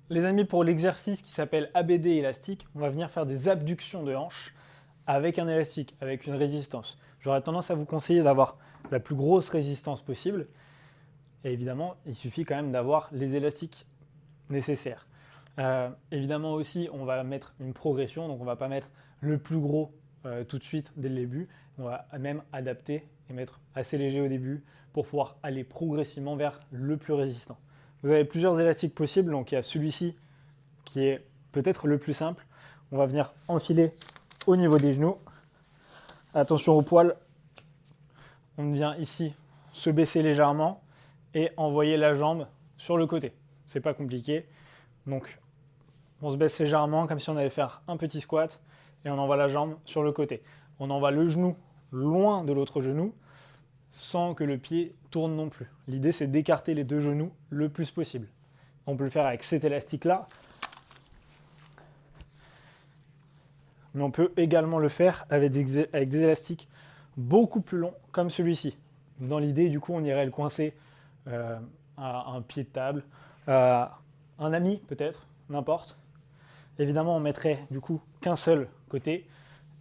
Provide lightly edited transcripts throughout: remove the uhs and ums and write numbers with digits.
Les amis, pour l'exercice qui s'appelle ABD élastique, on va venir faire des abductions de hanches avec un élastique, avec une résistance. J'aurais tendance à vous conseiller d'avoir la plus grosse résistance possible. Et évidemment, il suffit quand même d'avoir les élastiques nécessaires. Évidemment aussi, on va mettre une progression, donc on ne va pas mettre le plus gros tout de suite dès le début. On va même adapter et mettre assez léger au début pour pouvoir aller progressivement vers le plus résistant. Vous avez plusieurs élastiques possibles, donc il y a celui-ci qui est peut-être le plus simple. On va venir enfiler au niveau des genoux. Attention au poil. On vient ici se baisser légèrement et envoyer la jambe sur le côté. C'est pas compliqué. Donc on se baisse légèrement comme si on allait faire un petit squat et on envoie la jambe sur le côté. On envoie le genou loin de l'autre genou sans que le pied tourne non plus. L'idée c'est d'écarter les deux genoux le plus possible. On peut le faire avec cet élastique-là, mais on peut également le faire avec des élastiques beaucoup plus longs comme celui-ci. Dans l'idée, du coup, on irait le coincer à un pied de table, à un ami peut-être, n'importe. Évidemment, on mettrait du coup qu'un seul côté,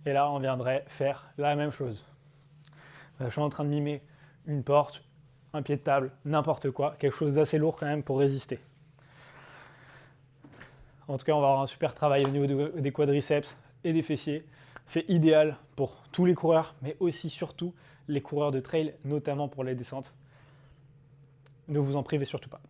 et là, on viendrait faire la même chose. Je suis en train de mimer une porte, un pied de table, n'importe quoi, quelque chose d'assez lourd quand même pour résister. En tout cas, on va avoir un super travail au niveau des quadriceps et des fessiers. C'est idéal pour tous les coureurs, mais aussi surtout les coureurs de trail, notamment pour les descentes. Ne vous en privez surtout pas.